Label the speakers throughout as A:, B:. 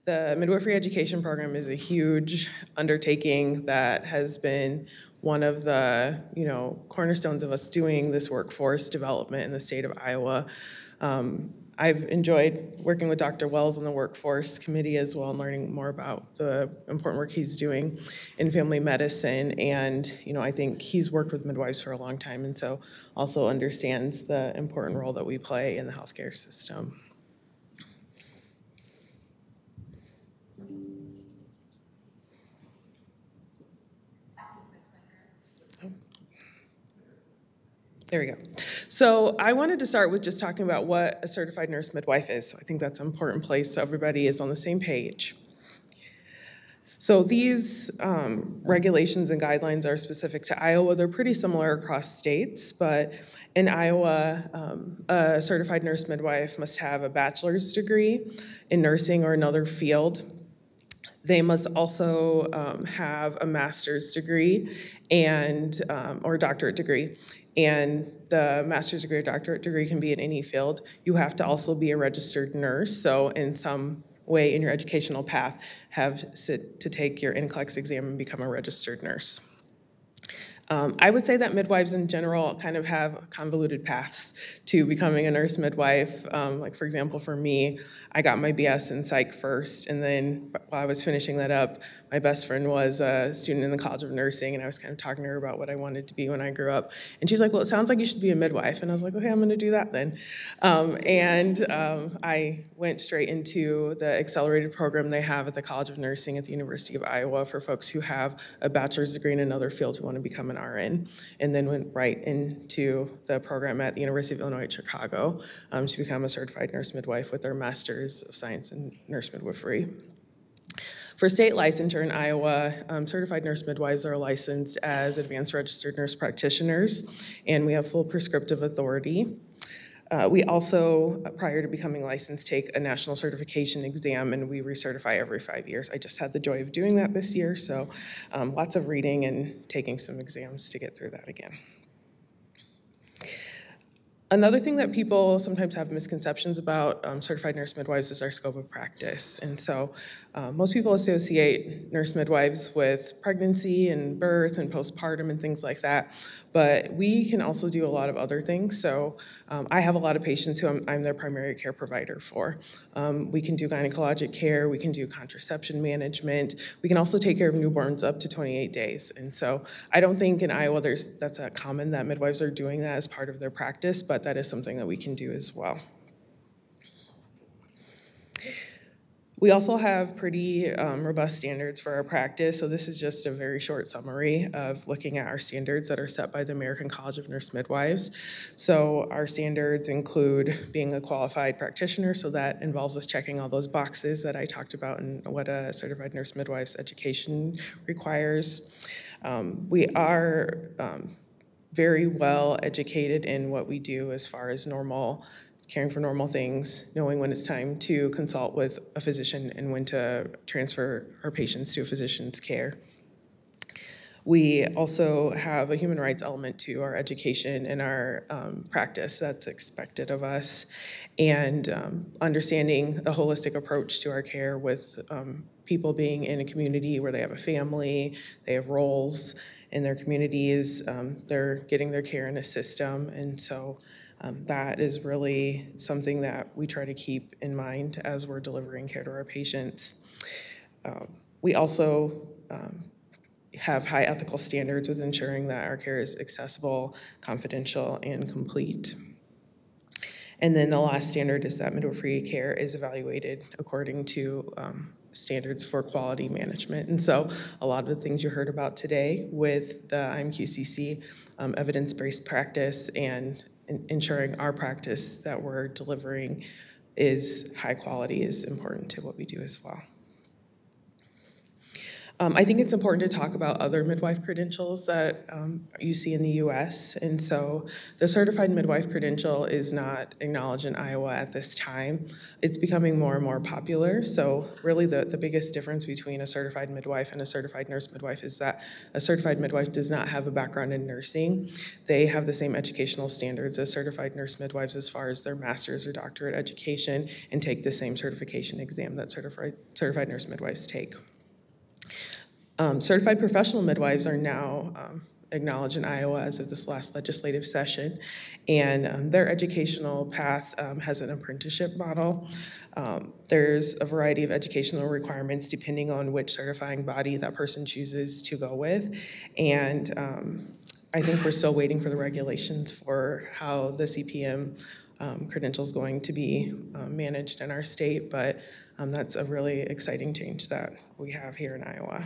A: The midwifery education program is a huge undertaking that has been one of the cornerstones of us doing this workforce development in the state of Iowa. I've enjoyed working with Dr. Wells on the workforce committee as well and learning more about the important work he's doing in family medicine. And I think he's worked with midwives for a long time and so also understands the important role that we play in the healthcare system. There we go. So I wanted to start with just talking about what a certified nurse midwife is. So I think that's an important place so everybody is on the same page. So these regulations and guidelines are specific to Iowa. They're pretty similar across states, but in Iowa, a certified nurse midwife must have a bachelor's degree in nursing or another field. They must also have a master's degree and or doctorate degree. And the master's degree or doctorate degree can be in any field. You have to also be a registered nurse. So in some way in your educational path, have to take your NCLEX exam and become a registered nurse. I would say that midwives in general kind of have convoluted paths to becoming a nurse midwife. Like for example, for me, I got my BS in psych first, and then while I was finishing that up, my best friend was a student in the College of Nursing, and I was kind of talking to her about what I wanted to be when I grew up. And she's like, well, it sounds like you should be a midwife. And I was like, okay, I'm gonna do that then. I went straight into the accelerated program they have at the College of Nursing at the University of Iowa for folks who have a bachelor's degree in another field who want to become an RN, and then went right into the program at the University of Illinois at Chicago to become a certified nurse midwife with their Master's of Science in Nurse Midwifery. For state licensure in Iowa, certified nurse midwives are licensed as advanced registered nurse practitioners, and we have full prescriptive authority. We also, prior to becoming licensed, take a national certification exam, and we recertify every 5 years. I just had the joy of doing that this year, so lots of reading and taking some exams to get through that again. Another thing that people sometimes have misconceptions about certified nurse midwives is our scope of practice. And so most people associate nurse midwives with pregnancy and birth and postpartum and things like that. But we can also do a lot of other things. So I have a lot of patients who I'm their primary care provider for. We can do gynecologic care, we can do contraception management, we can also take care of newborns up to 28 days. And so I don't think in Iowa that's common that midwives are doing that as part of their practice, but that is something that we can do as well. We also have pretty robust standards for our practice, so this is just a very short summary of looking at our standards that are set by the American College of Nurse Midwives. So our standards include being a qualified practitioner, so that involves us checking all those boxes that I talked about and what a certified nurse midwife's education requires. We are very well educated in what we do as far as caring for normal things, knowing when it's time to consult with a physician and when to transfer our patients to a physician's care. We also have a human rights element to our education and our practice that's expected of us, and understanding a holistic approach to our care with people being in a community where they have a family, they have roles in their communities, they're getting their care in a system, and so that is really something that we try to keep in mind as we're delivering care to our patients. We also have high ethical standards with ensuring that our care is accessible, confidential, and complete. And then the last standard is that midwifery care is evaluated according to standards for quality management. And so a lot of the things you heard about today with the IMQCC evidence-based practice and ensuring our practice that we're delivering is high quality is important to what we do as well. I think it's important to talk about other midwife credentials that you see in the US. And so the certified midwife credential is not acknowledged in Iowa at this time. It's becoming more and more popular. So really the biggest difference between a certified midwife and a certified nurse midwife is that a certified midwife does not have a background in nursing. They have the same educational standards as certified nurse midwives as far as their master's or doctorate education, and take the same certification exam that certified nurse midwives take. Certified professional midwives are now acknowledged in Iowa as of this last legislative session, and their educational path has an apprenticeship model. There's a variety of educational requirements depending on which certifying body that person chooses to go with, and I think we're still waiting for the regulations for how the CPM credential is going to be managed in our state, but that's a really exciting change that we have here in Iowa.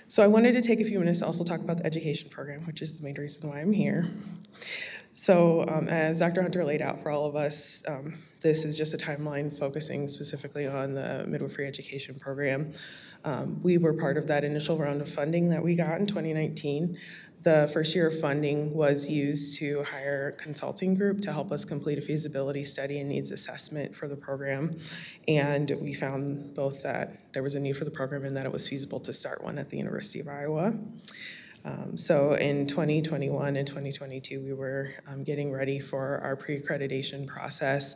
A: So I wanted to take a few minutes to also talk about the education program, which is the main reason why I'm here. So as Dr. Hunter laid out for all of us, this is just a timeline focusing specifically on the midwifery education program. We were part of that initial round of funding that we got in 2019. The first year of funding was used to hire a consulting group to help us complete a feasibility study and needs assessment for the program. And we found both that there was a need for the program and that it was feasible to start one at the University of Iowa. So in 2021 and 2022, we were getting ready for our pre-accreditation process,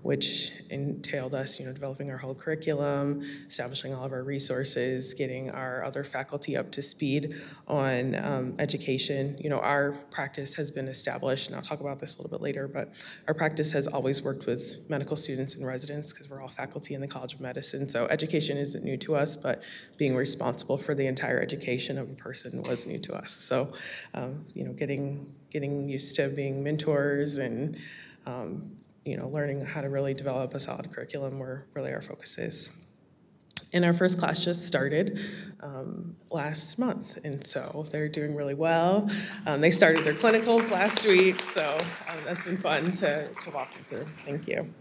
A: which entailed us, developing our whole curriculum, establishing all of our resources, getting our other faculty up to speed on education. Our practice has been established, and I'll talk about this a little bit later, but our practice has always worked with medical students and residents because we're all faculty in the College of Medicine. So education isn't new to us, but being responsible for the entire education of a person was new to us. So, getting used to being mentors and learning how to really develop a solid curriculum where really our focus is. And our first class just started last month, and so they're doing really well. They started their clinicals last week, so that's been fun to walk them through. Thank you.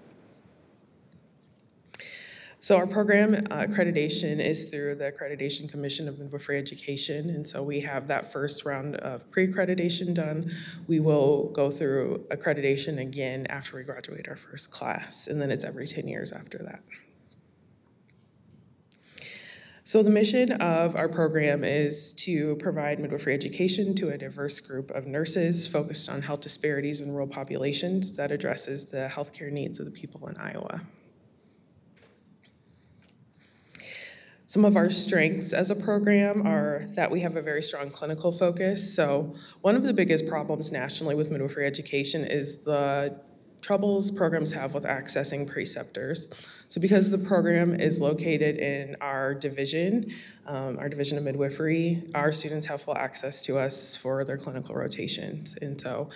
A: So our program accreditation is through the Accreditation Commission of Midwifery Education, and so we have that first round of pre-accreditation done. We will go through accreditation again after we graduate our first class, and then it's every 10 years after that. So the mission of our program is to provide midwifery education to a diverse group of nurses focused on health disparities in rural populations that addresses the healthcare needs of the people in Iowa. Some of our strengths as a program are that we have a very strong clinical focus. So one of the biggest problems nationally with midwifery education is the troubles programs have with accessing preceptors. So because the program is located in our division of midwifery, our students have full access to us for their clinical rotations. And so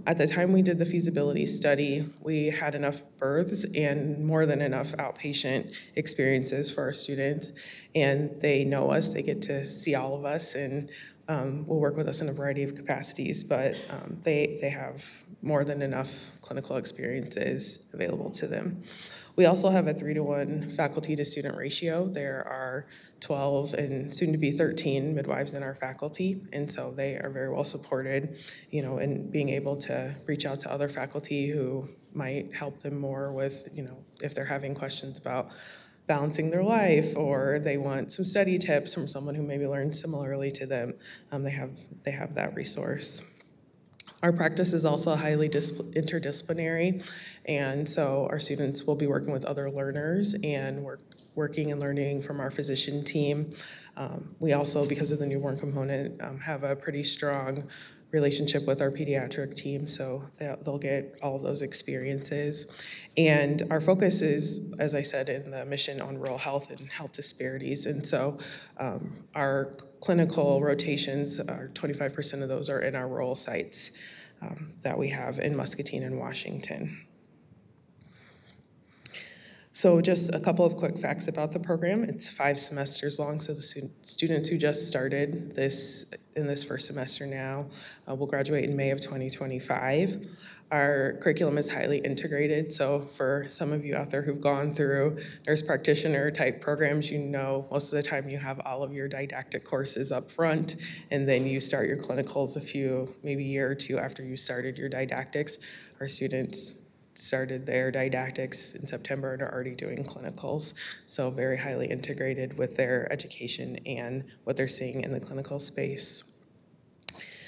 A: at the time we did the feasibility study, we had enough births and more than enough outpatient experiences for our students. And they know us, they get to see all of us, and will work with us in a variety of capacities, but they have more than enough clinical experiences available to them. We also have a 3-to-1 faculty to student ratio. There are 12 and soon to be 13 midwives in our faculty, and so they are very well supported, in being able to reach out to other faculty who might help them more with, if they're having questions about balancing their life, or they want some study tips from someone who maybe learned similarly to them. They have that resource. Our practice is also highly interdisciplinary, and so our students will be working with other learners and working and learning from our physician team. We also, because of the newborn component, have a pretty strong relationship with our pediatric team, so they'll get all of those experiences. And our focus is, as I said, in the mission on rural health and health disparities. And so our clinical rotations, 25% of those are in our rural sites that we have in Muscatine and Washington. So just a couple of quick facts about the program. It's 5 semesters long, so the students who just started in this first semester now will graduate in May of 2025. Our curriculum is highly integrated, so for some of you out there who've gone through nurse practitioner type programs, you know most of the time you have all of your didactic courses up front, and then you start your clinicals maybe a year or two after you started your didactics. Our students started their didactics in September and are already doing clinicals, so very highly integrated with their education and what they're seeing in the clinical space.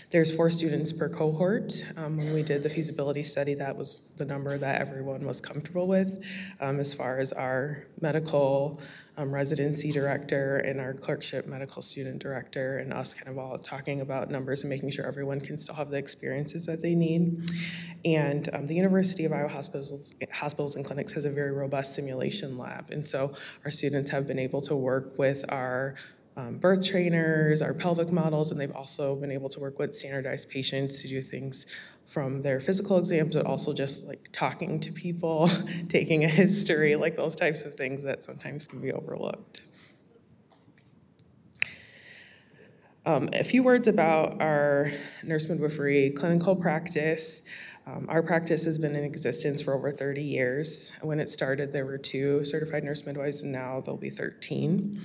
A: There's 4 students per cohort. When we did the feasibility study, that was the number that everyone was comfortable with. As far as our medical residency director and our clerkship medical student director and us kind of all talking about numbers and making sure everyone can still have the experiences that they need. And the University of Iowa Hospitals and Clinics has a very robust simulation lab. And so our students have been able to work with our birth trainers, our pelvic models, and they've also been able to work with standardized patients to do things from their physical exams, but also just like talking to people, taking a history, like those types of things that sometimes can be overlooked. A few words about our nurse midwifery clinical practice. Our practice has been in existence for over 30 years. When it started, there were 2 certified nurse midwives, and now there'll be 13.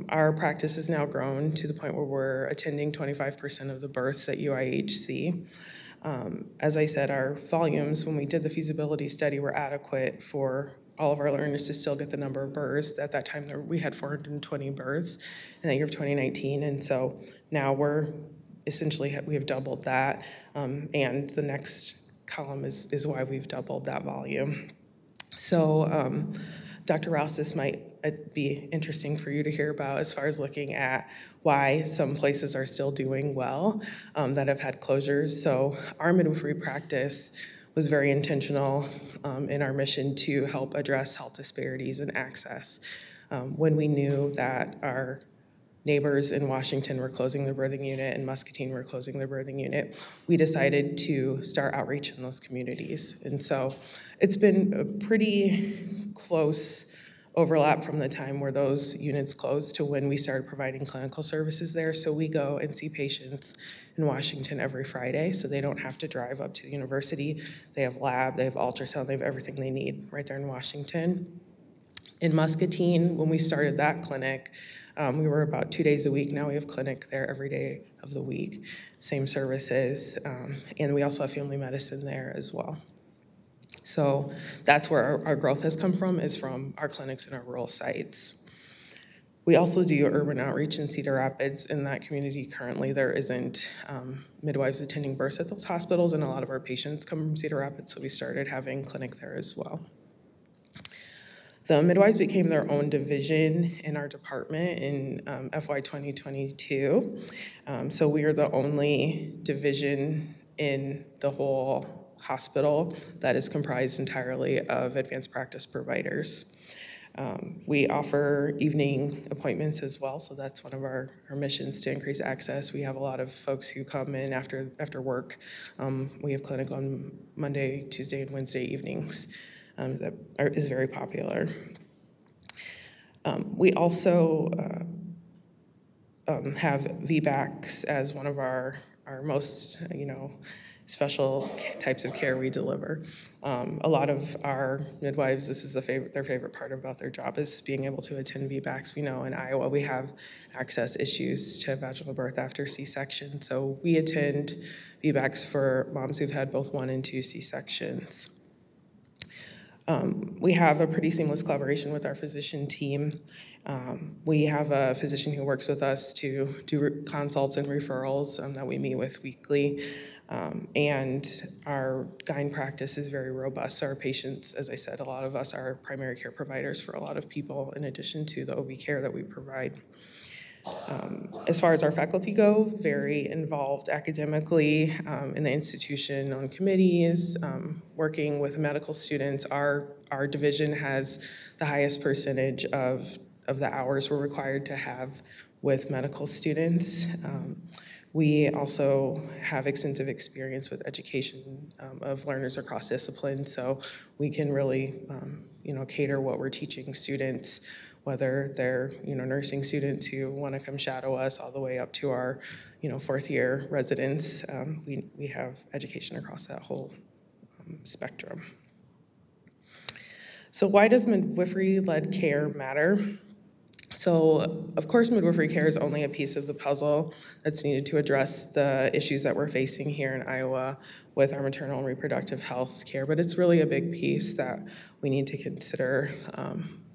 A: Our practice has now grown to the point where we're attending 25% of the births at UIHC. As I said, our volumes, when we did the feasibility study, were adequate for all of our learners to still get the number of births. At that time, we had 420 births in the year of 2019, and so now we have doubled that, and the next column is why we've doubled that volume. So Dr. Rouse, this might be interesting for you to hear about as far as looking at why some places are still doing well that have had closures. So our midwifery practice was very intentional in our mission to help address health disparities and access. When we knew that our neighbors in Washington were closing their birthing unit and Muscatine were closing their birthing unit, we decided to start outreach in those communities. And so it's been a pretty close overlap from the time where those units closed to when we started providing clinical services there. So we go and see patients in Washington every Friday, so they don't have to drive up to the university. They have lab, they have ultrasound, they have everything they need right there in Washington. In Muscatine, when we started that clinic, we were about 2 days a week. Now we have clinic there every day of the week, same services, and we also have family medicine there as well. So that's where our growth has come from, is from our clinics and our rural sites. We also do urban outreach in Cedar Rapids. In that community currently, there isn't midwives attending births at those hospitals, and a lot of our patients come from Cedar Rapids, so we started having clinic there as well. The midwives became their own division in our department in FY 2022. So we are the only division in the whole hospital that is comprised entirely of advanced practice providers. We offer evening appointments as well, so that's one of our missions to increase access. We have a lot of folks who come in after work. We have clinic on Monday, Tuesday, and Wednesday evenings. That is very popular. We also have VBACs as one of our most, special types of care we deliver. A lot of our midwives, this is their favorite part about their job, is being able to attend VBACs. We know in Iowa we have access issues to vaginal birth after C-section, so we attend VBACs for moms who've had both 1 and 2 C-sections. We have a pretty seamless collaboration with our physician team. We have a physician who works with us to do consults and referrals that we meet with weekly. And our GYN practice is very robust. Our patients, as I said, a lot of us are primary care providers for a lot of people in addition to the OB care that we provide. As far as our faculty go, very involved academically in the institution on committees, working with medical students. Our division has the highest percentage of the hours we're required to have with medical students. We also have extensive experience with education of learners across disciplines, so we can really cater what we're teaching students, whether they're nursing students who want to come shadow us all the way up to our fourth year residents. We have education across that whole spectrum. So why does midwifery-led care matter? So, of course, midwifery care is only a piece of the puzzle that's needed to address the issues that we're facing here in Iowa with our maternal and reproductive health care, but it's really a big piece that we need to consider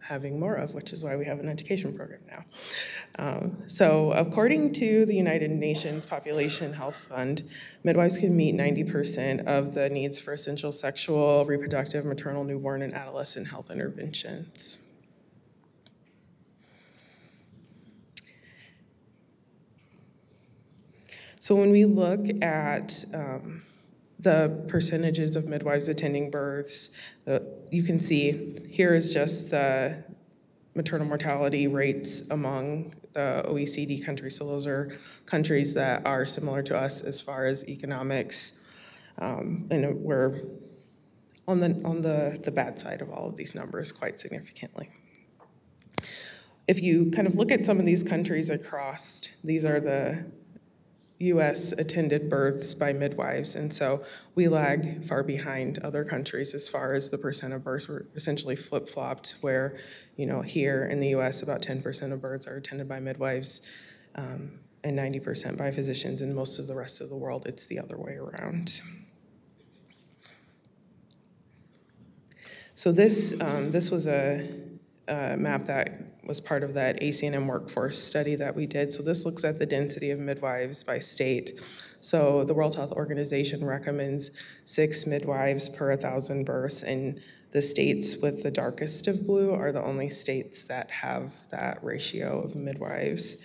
A: having more of, which is why we have an education program now. So, according to the United Nations Population Health Fund, midwives can meet 90% of the needs for essential sexual, reproductive, maternal, newborn, and adolescent health interventions. So when we look at the percentages of midwives attending births, you can see here is just the maternal mortality rates among the OECD countries. So those are countries that are similar to us as far as economics, and we're on the bad side of all of these numbers quite significantly. If you kind of look at some of these countries across, these are the U.S. attended births by midwives, and so we lag far behind other countries as far as the percent of births. We're essentially flip-flopped where, here in the U.S. about 10% of births are attended by midwives and 90% by physicians, and most of the rest of the world it's the other way around. So this was a map that was part of that FACNM workforce study that we did. So this looks at the density of midwives by state. So the World Health Organization recommends 6 midwives per 1,000 births, and the states with the darkest of blue are the only states that have that ratio of midwives.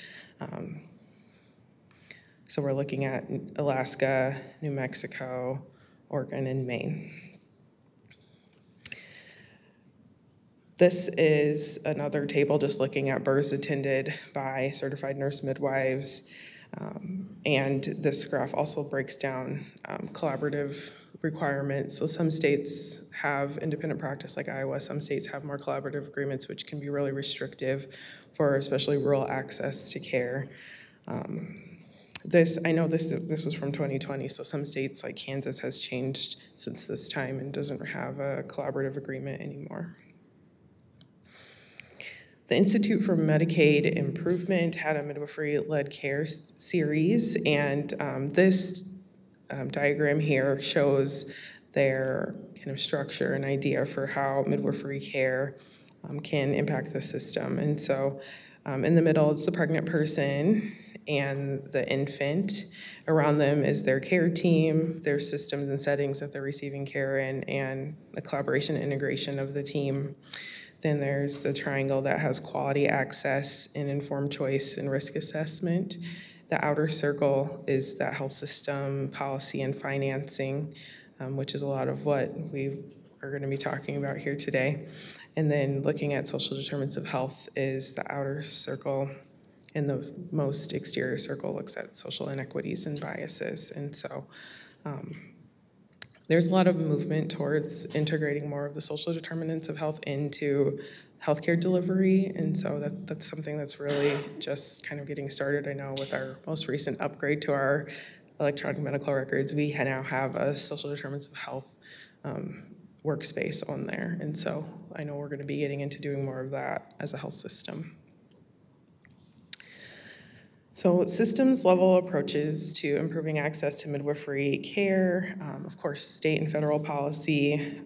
A: So we're looking at Alaska, New Mexico, Oregon, and Maine. This is another table just looking at births attended by certified nurse midwives. And this graph also breaks down collaborative requirements. So some states have independent practice like Iowa. Some states have more collaborative agreements, which can be really restrictive for especially rural access to care. I know this was from 2020, so some states like Kansas has changed since this time and doesn't have a collaborative agreement anymore. The Institute for Medicaid Improvement had a midwifery-led care series, and this diagram here shows their kind of structure and idea for how midwifery care can impact the system. And so in the middle is the pregnant person and the infant. Around them is their care team, their systems and settings that they're receiving care in, and the collaboration and integration of the team. Then there's the triangle that has quality access and informed choice and risk assessment. The outer circle is that health system policy and financing, which is a lot of what we are going to be talking about here today. And then looking at social determinants of health is the outer circle, and the most exterior circle looks at social inequities and biases. And so there's a lot of movement towards integrating more of the social determinants of health into healthcare delivery, and so that's something that's really just kind of getting started. I know with our most recent upgrade to our electronic medical records, we now have a social determinants of health workspace on there, and so I know we're going to be getting into doing more of that as a health system. So systems level approaches to improving access to midwifery care, of course, state and federal policy,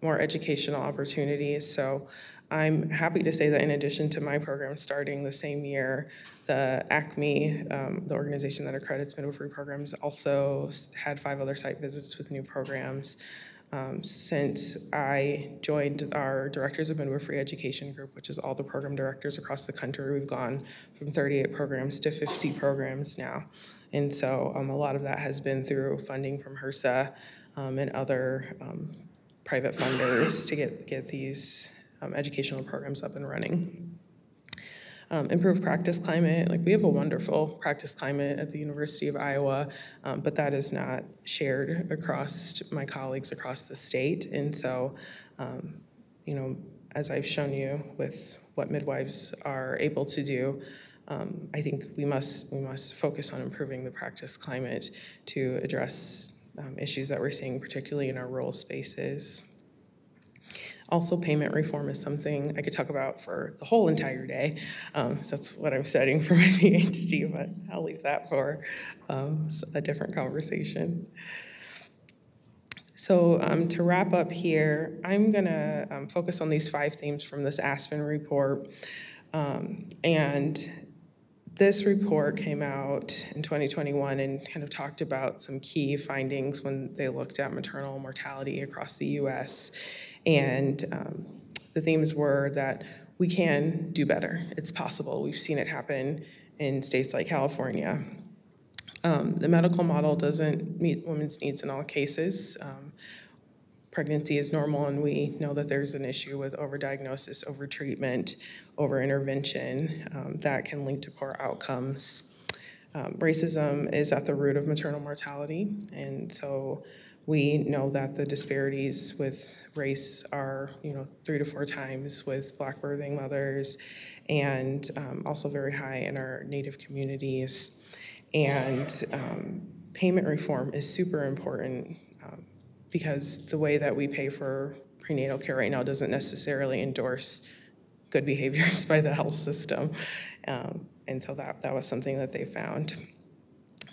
A: more educational opportunities. So I'm happy to say that in addition to my program starting the same year, the ACME, the organization that accredits midwifery programs, also had 5 other site visits with new programs. Since I joined our Directors of Midwifery Education group, which is all the program directors across the country, we've gone from 38 programs to 50 programs now. And so a lot of that has been through funding from HRSA and other private funders to get these educational programs up and running. Improve practice climate. Like, we have a wonderful practice climate at the University of Iowa, but that is not shared across my colleagues across the state. And so, you know, as I've shown you with what midwives are able to do, I think we must focus on improving the practice climate to address issues that we're seeing, particularly in our rural spaces. Also, payment reform is something I could talk about for the whole entire day. So that's what I'm studying for my PhD, but I'll leave that for a different conversation. So to wrap up here, I'm gonna focus on these 5 themes from this Aspen report. And this report came out in 2021 and kind of talked about some key findings when they looked at maternal mortality across the US. And the themes were that we can do better. It's possible. We've seen it happen in states like California. The medical model doesn't meet women's needs in all cases. Pregnancy is normal, and we know that there's an issue with overdiagnosis, overtreatment, overintervention that can link to poor outcomes. Racism is at the root of maternal mortality, and so we know that the disparities with race are, 3 to 4 times with Black birthing mothers, and also very high in our Native communities. And payment reform is super important because the way that we pay for prenatal care right now doesn't necessarily endorse good behaviors by the health system. And so that was something that they found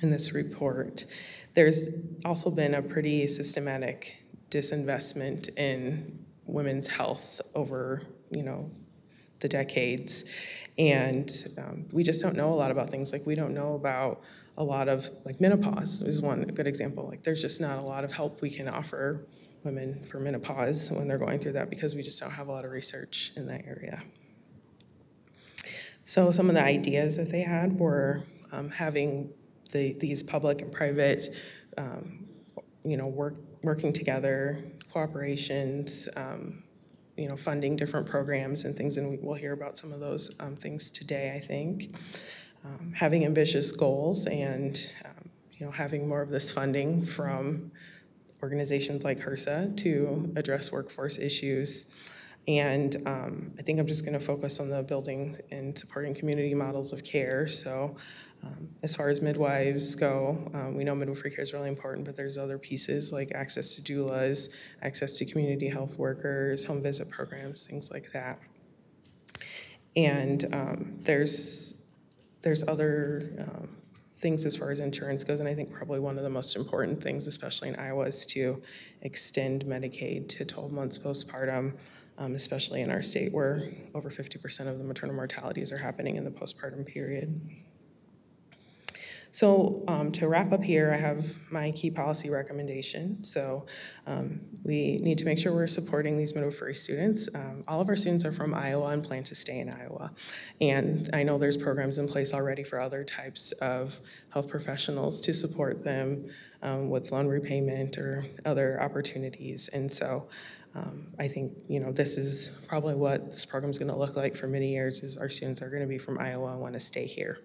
A: in this report. There's also been a pretty systematic disinvestment in women's health over, the decades. And we just don't know a lot about things. Like, we don't know about a lot of, like, menopause is one good example. Like, there's just not a lot of help we can offer women for menopause when they're going through that because we just don't have a lot of research in that area. So some of the ideas that they had were having these public and private, working together, cooperations, funding different programs and things, and we'll hear about some of those things today, I think. Having ambitious goals and, having more of this funding from organizations like HRSA to address workforce issues. And I think I'm just gonna focus on the building and supporting community models of care. So as far as midwives go, we know midwifery care is really important, but there's other pieces like access to doulas, access to community health workers, home visit programs, things like that. And there's other things as far as insurance goes, and I think probably one of the most important things, especially in Iowa, is to extend Medicaid to 12 months postpartum, especially in our state where over 50% of the maternal mortalities are happening in the postpartum period. So to wrap up here, I have my key policy recommendations. So we need to make sure we're supporting these midwifery students. All of our students are from Iowa and plan to stay in Iowa. And I know there's programs in place already for other types of health professionals to support them with loan repayment or other opportunities. And so I think, this is probably what this program is going to look like for many years, is our students are going to be from Iowa and want to stay here.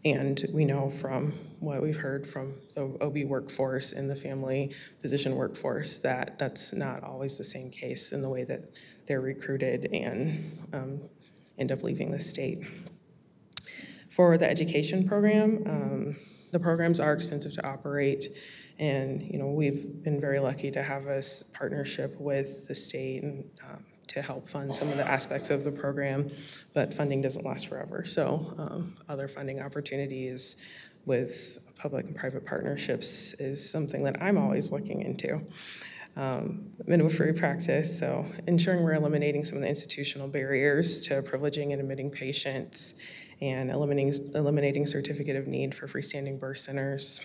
A: And we know from what we've heard from the OB workforce and the family physician workforce that that's not always the same case in the way that they're recruited and end up leaving the state. For the education program, the programs are expensive to operate, and we've been very lucky to have a partnership with the state and to help fund some of the aspects of the program, but funding doesn't last forever. So other funding opportunities with public and private partnerships is something that I'm always looking into. Midwifery practice, so ensuring we're eliminating some of the institutional barriers to privileging and admitting patients, and eliminating certificate of need for freestanding birth centers.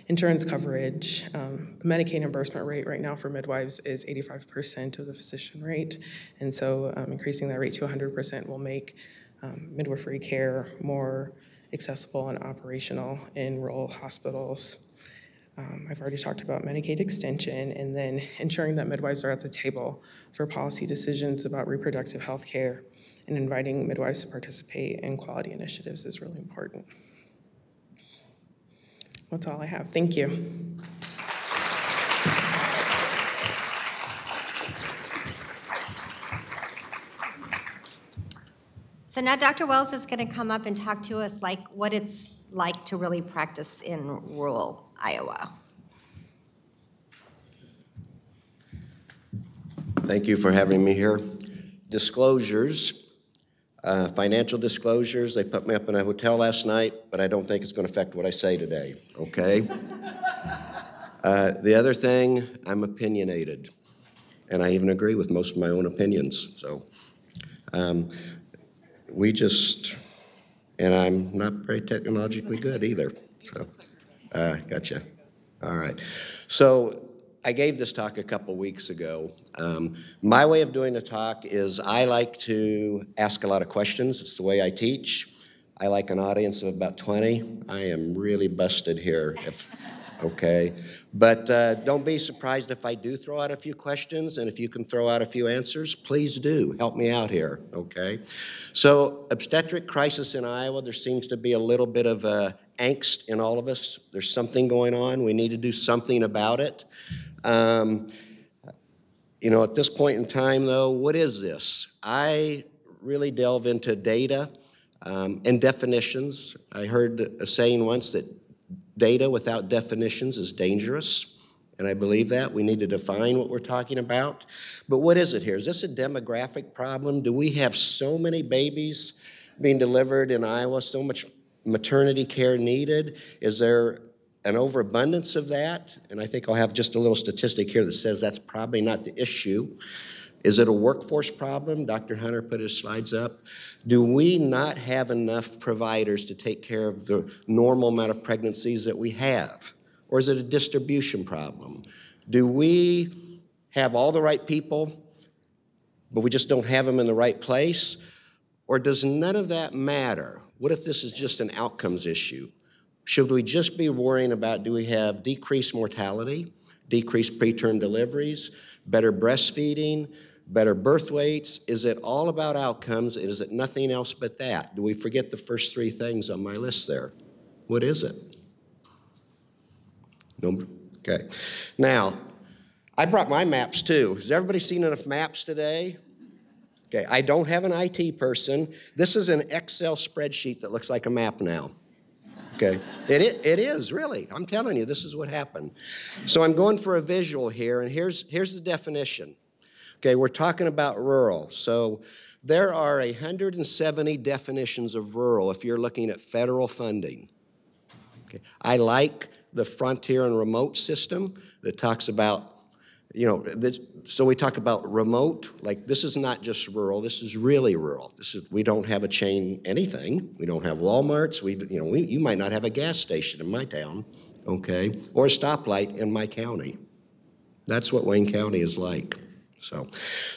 A: Insurance coverage, the Medicaid reimbursement rate right now for midwives is 85% of the physician rate, and so increasing that rate to 100% will make midwifery care more accessible and operational in rural hospitals. I've already talked about Medicaid extension, and then ensuring that midwives are at the table for policy decisions about reproductive health care and inviting midwives to participate in quality initiatives is really important. That's all I have. Thank you.
B: So now Dr. Wells is going to come up and talk to us like what it's like to really practice in rural Iowa.
C: Thank you for having me here. Disclosures, financial disclosures. They put me up in a hotel last night, but I don't think it's going to affect what I say today, okay? The other thing, I'm opinionated, and I even agree with most of my own opinions. So and I'm not very technologically good either. So, gotcha. All right. So I gave this talk a couple weeks ago. My way of doing a talk is I like to ask a lot of questions. It's the way I teach. I like an audience of about 20. I am really busted here, okay? But don't be surprised if I do throw out a few questions, and if you can throw out a few answers, please do. Help me out here, okay? So obstetric crisis in Iowa, there seems to be a little bit of angst in all of us. There's something going on. We need to do something about it. You know, at this point in time, though, what is this? I really delve into data and definitions. I heard a saying once that data without definitions is dangerous, and I believe that. We need to define what we're talking about. But what is it here? Is this a demographic problem? Do we have so many babies being delivered in Iowa, so much maternity care needed? Is there an overabundance of that? And I think I'll have just a little statistic here that says that's probably not the issue. Is it a workforce problem? Dr. Hunter put his slides up. Do we not have enough providers to take care of the normal amount of pregnancies that we have? Or is it a distribution problem? Do we have all the right people, but we just don't have them in the right place? Or does none of that matter? What if this is just an outcomes issue? Should we just be worrying about, do we have decreased mortality, decreased preterm deliveries, better breastfeeding, better birth weights? Is it all about outcomes? Is it nothing else but that? Do we forget the first three things on my list there? What is it? No? Okay. Now, I brought my maps too. Has everybody seen enough maps today? Okay, I don't have an IT person. This is an Excel spreadsheet that looks like a map now. Okay, it is, really. I'm telling you, this is what happened. So I'm going for a visual here, and here's the definition. Okay, we're talking about rural. So there are 170 definitions of rural if you're looking at federal funding. Okay, I like the frontier and remote system that talks about, you know, so we talk about remote, like this is not just rural, this is really rural. We don't have a chain anything. We don't have Walmarts. You might not have a gas station in my town, okay, or a stoplight in my county. That's what Wayne County is like.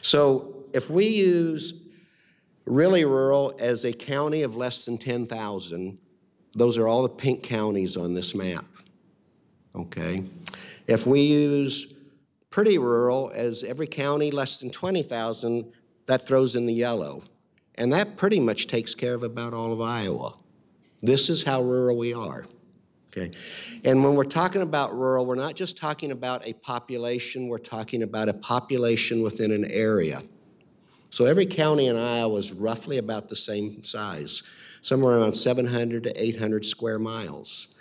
C: So if we use really rural as a county of less than 10,000, those are all the pink counties on this map, okay? If we use pretty rural as every county less than 20,000, that throws in the yellow. And that pretty much takes care of about all of Iowa. This is how rural we are. Okay. And when we're talking about rural, we're not just talking about a population, we're talking about a population within an area. So every county in Iowa is roughly about the same size, somewhere around 700 to 800 square miles.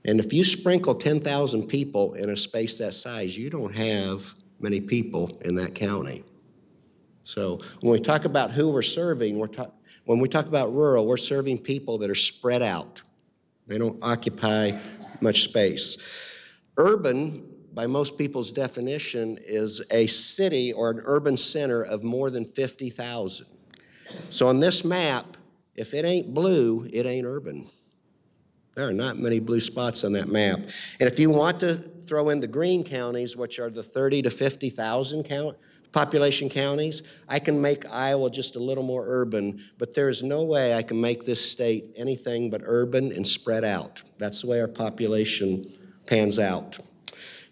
C: And if you sprinkle 10,000 people in a space that size, you don't have many people in that county. So when we talk about who we're serving, when we talk about rural, we're serving people that are spread out. They don't occupy much space. Urban, by most people's definition, is a city or an urban center of more than 50,000. So on this map, if it ain't blue, it ain't urban. There are not many blue spots on that map. And if you want to throw in the green counties, which are the 30 to 50,000 population counties, I can make Iowa just a little more urban, but there's no way I can make this state anything but urban and spread out. That's the way our population pans out.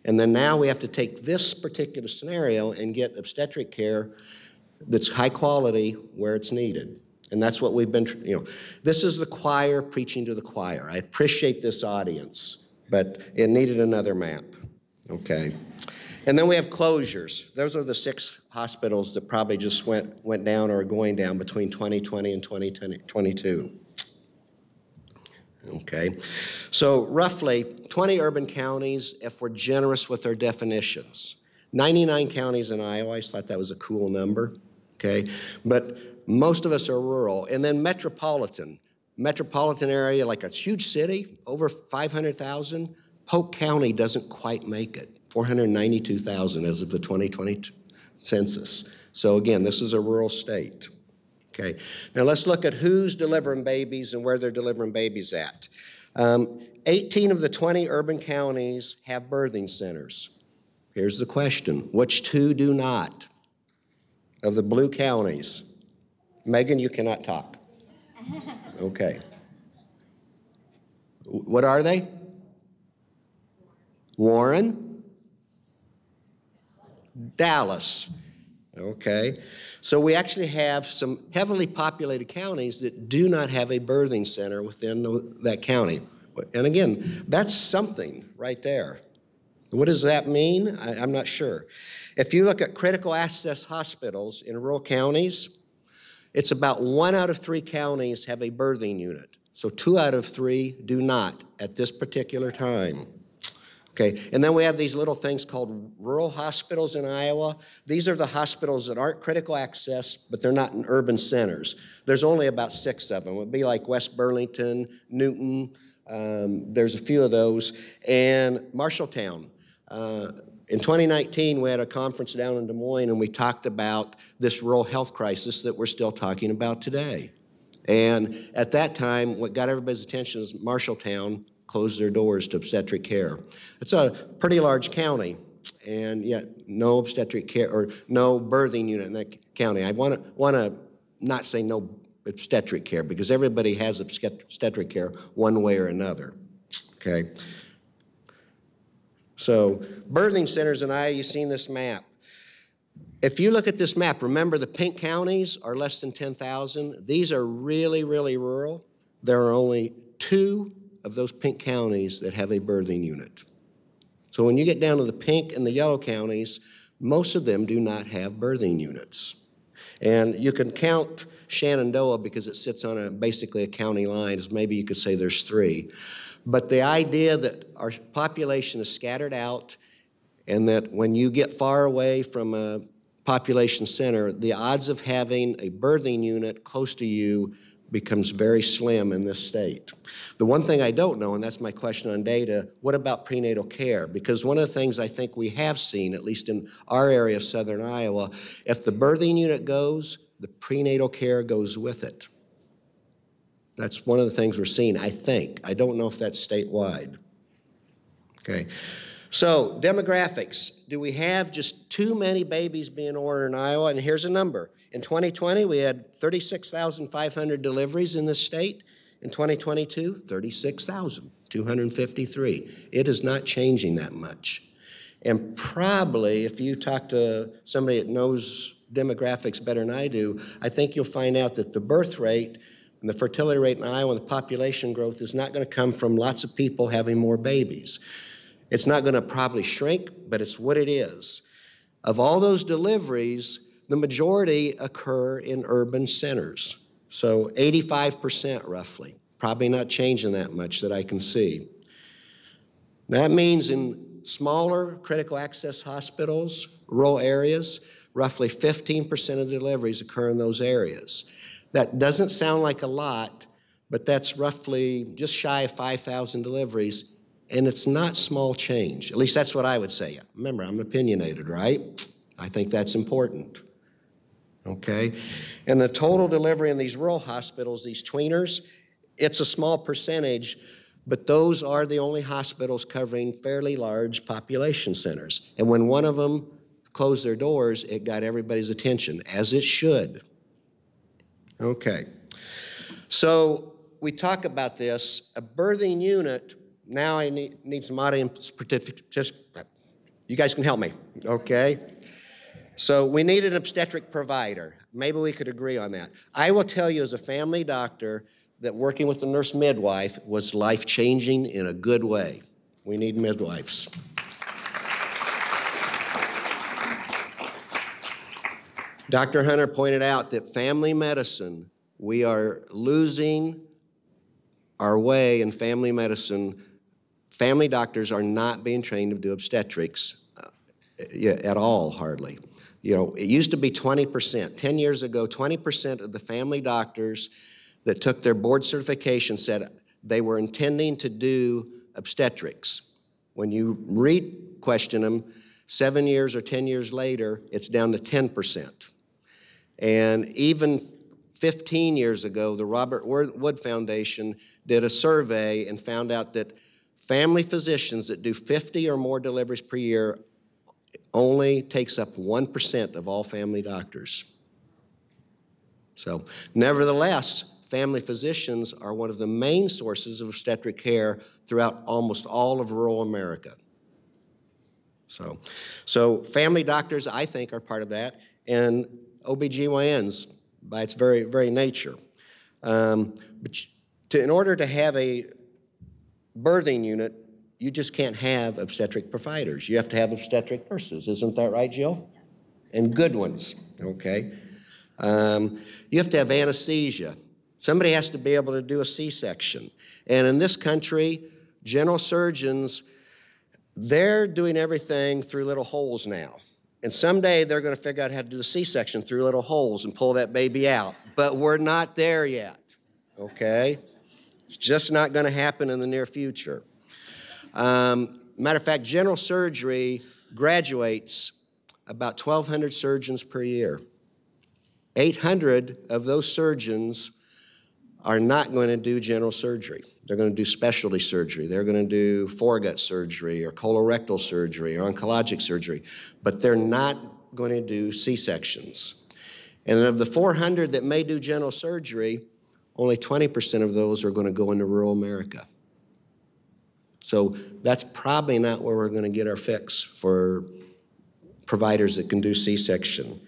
C: And then now we have to take this particular scenario and get obstetric care that's high quality where it's needed. And that's what we've been, this is the choir preaching to the choir. I appreciate this audience, but it needed another map, okay? And then we have closures. Those are the 6 hospitals that probably just went down or are going down between 2020 and 2022. Okay, so roughly 20 urban counties, if we're generous with our definitions. 99 counties in Iowa, I just thought that was a cool number, okay? But most of us are rural. And then metropolitan area, like a huge city, over 500,000. Polk County doesn't quite make it, 492,000 as of the 2020 census. So again, this is a rural state. Okay, now let's look at who's delivering babies and where they're delivering babies at. 18 of the 20 urban counties have birthing centers. Here's the question, which 2 do not? Of the blue counties. Megan, you cannot talk. Okay. What are they? Warren? Dallas. Okay. So we actually have some heavily populated counties that do not have a birthing center within that county. And again, that's something right there. What does that mean? I'm not sure. If you look at critical access hospitals in rural counties, it's about 1 out of 3 counties have a birthing unit. So 2 out of 3 do not at this particular time. Okay, and then we have these little things called rural hospitals in Iowa. These are the hospitals that aren't critical access, but they're not in urban centers. There's only about 6 of them. It would be like West Burlington, Newton, there's a few of those, and Marshalltown. In 2019, we had a conference down in Des Moines, and we talked about this rural health crisis that we're still talking about today. And at that time, what got everybody's attention is Marshalltown closed their doors to obstetric care. It's a pretty large county, and yet no obstetric care or no birthing unit in that county. I want to not say no obstetric care because everybody has obstetric care one way or another. Okay. So birthing centers in Iowa, you've seen this map. If you look at this map, remember the pink counties are less than 10,000. These are really, really rural. There are only 2 of those pink counties that have a birthing unit. So when you get down to the pink and the yellow counties, most of them do not have birthing units. And you can count Shenandoah because it sits on basically a county line, as maybe you could say there's 3. But the idea that our population is scattered out and that when you get far away from a population center, the odds of having a birthing unit close to you becomes very slim in this state. The one thing I don't know, and that's my question on data, what about prenatal care? Because one of the things I think we have seen, at least in our area of southern Iowa, if the birthing unit goes, the prenatal care goes with it. That's one of the things we're seeing, I think. I don't know if that's statewide. Okay. So demographics, do we have just too many babies being ordered in Iowa? And here's a number. In 2020, we had 36,500 deliveries in this state. In 2022, 36,253. It is not changing that much. And probably, if you talk to somebody that knows demographics better than I do, I think you'll find out that the birth rate and the fertility rate in Iowa and the population growth is not going to come from lots of people having more babies. It's not going to probably shrink, but it's what it is. Of all those deliveries, the majority occur in urban centers. So 85% roughly, probably not changing that much that I can see. That means in smaller critical access hospitals, rural areas, roughly 15% of the deliveries occur in those areas. That doesn't sound like a lot, but that's roughly just shy of 5,000 deliveries, and it's not small change. At least that's what I would say. Remember, I'm opinionated, right? I think that's important. Okay? And the total delivery in these rural hospitals, these tweeners, it's a small percentage, but those are the only hospitals covering fairly large population centers. And when one of them closed their doors, it got everybody's attention, as it should. Okay. So we talk about this. A birthing unit, now I need some audience participation. You guys can help me, okay? So we need an obstetric provider. Maybe we could agree on that. I will tell you as a family doctor that working with the nurse midwife was life-changing in a good way. We need midwives. Dr. Hunter pointed out that family medicine, we are losing our way in family medicine. Family doctors are not being trained to do obstetrics at all, hardly. You know, it used to be 20%. 10 years ago, 20% of the family doctors that took their board certification said they were intending to do obstetrics. When you re-question them, 7 years or 10 years later, it's down to 10%. And even 15 years ago, the Robert Wood Foundation did a survey and found out that family physicians that do 50 or more deliveries per year only takes up 1% of all family doctors. So, nevertheless, family physicians are one of the main sources of obstetric care throughout almost all of rural America. So family doctors, I think, are part of that, and OBGYNs by its very, very nature. In order to have a birthing unit, you just can't have obstetric providers. You have to have obstetric nurses. Isn't that right, Jill? Yes. And good ones, okay? You have to have anesthesia. Somebody has to be able to do a C-section. And in this country, general surgeons, they're doing everything through little holes now. And someday they're going to figure out how to do the C-section through little holes and pull that baby out. But we're not there yet, okay? It's just not going to happen in the near future. Matter of fact, general surgery graduates about 1,200 surgeons per year. 800 of those surgeons are not going to do general surgery. They're going to do specialty surgery. They're going to do foregut surgery or colorectal surgery or oncologic surgery, but they're not going to do C-sections. And of the 400 that may do general surgery, only 20% of those are going to go into rural America. So that's probably not where we're going to get our fix for providers that can do C-section.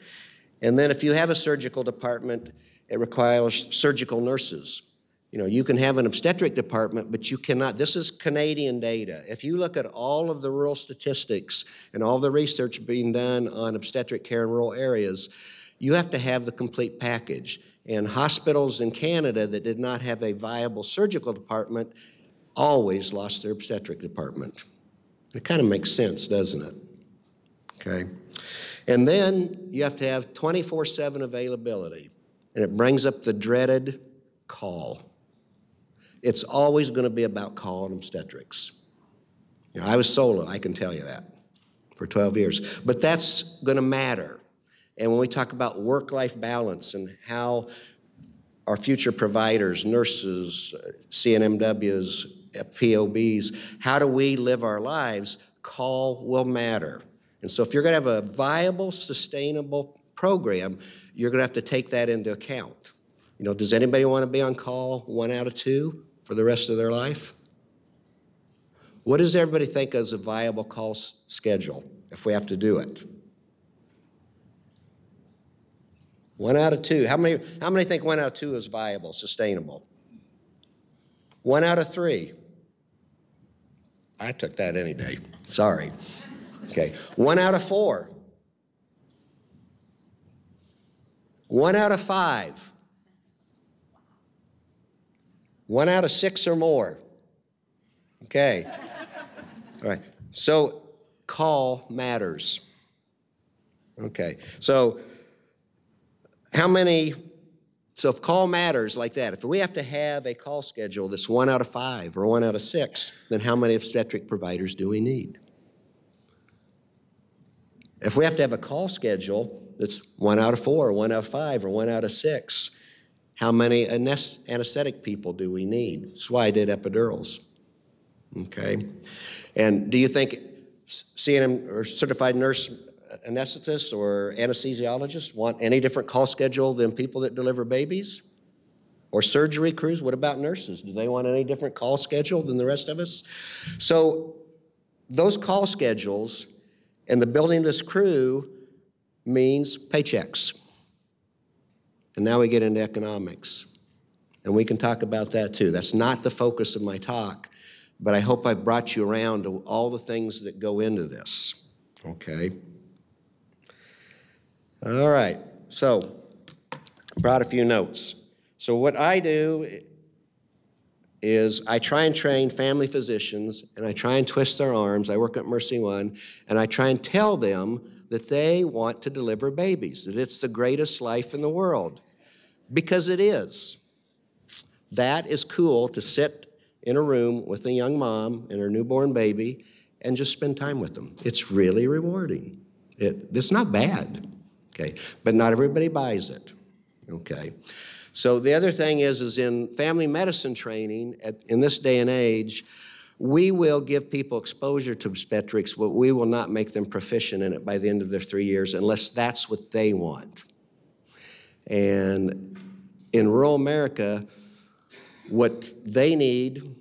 C: And then if you have a surgical department, it requires surgical nurses. You know, you can have an obstetric department, but you cannot. This is Canadian data. If you look at all of the rural statistics and all the research being done on obstetric care in rural areas, you have to have the complete package. And hospitals in Canada that did not have a viable surgical department always lost their obstetric department. It kind of makes sense, doesn't it? Okay. And then you have to have 24/7 availability. And it brings up the dreaded call. It's always going to be about call and obstetrics. You know, I was solo, I can tell you that, for 12 years. But that's going to matter. And when we talk about work-life balance and how our future providers, nurses, CNMWs, POBs, how do we live our lives, call will matter. And so if you're going to have a viable, sustainable program, you're going to have to take that into account. You know, does anybody want to be on call 1 out of 2 for the rest of their life? What does everybody think is a viable call schedule if we have to do it? 1 out of 2. How many think 1 out of 2 is viable, sustainable? 1 out of 3. I took that any day. Sorry. Okay. 1 out of 4. 1 out of 5. 1 out of 6 or more. Okay. All right. So call matters. Okay. So if call matters like that, if we have to have a call schedule that's 1 out of 5 or 1 out of 6, then how many obstetric providers do we need? If we have to have a call schedule that's 1 out of 4, 1 out of 5, or 1 out of 6, how many anesthetic people do we need? That's why I did epidurals, okay? And do you think CNM or certified nurse anesthetists or anesthesiologists want any different call schedule than people that deliver babies? Or surgery crews? What about nurses? Do they want any different call schedule than the rest of us? So those call schedules and the building of this crew means paychecks. And now we get into economics. And we can talk about that too. That's not the focus of my talk, but I hope I brought you around to all the things that go into this, okay? All right, so brought a few notes. So what I do is I try and train family physicians, and I try and twist their arms. I work at Mercy One, and I try and tell them that they want to deliver babies, that it's the greatest life in the world, because it is. That is cool to sit in a room with a young mom and her newborn baby and just spend time with them. It's really rewarding. It's not bad, okay? But not everybody buys it, okay? So the other thing is in family medicine training, in this day and age, we will give people exposure to obstetrics, but we will not make them proficient in it by the end of their 3 years unless that's what they want. And in rural America, what they need,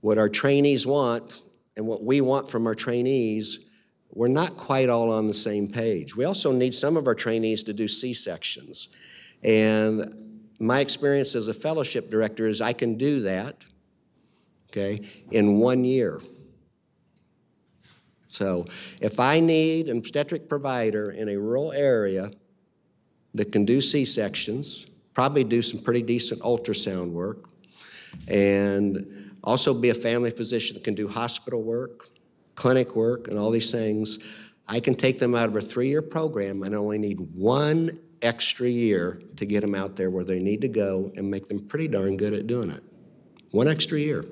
C: what our trainees want, and what we want from our trainees, we're not quite all on the same page. We also need some of our trainees to do C-sections. And my experience as a fellowship director is I can do that, okay, in 1 year. So if I need an obstetric provider in a rural area that can do C-sections, probably do some pretty decent ultrasound work, and also be a family physician that can do hospital work, clinic work, and all these things, I can take them out of a 3-year program and only need 1 extra year to get them out there where they need to go and make them pretty darn good at doing it. 1 extra year.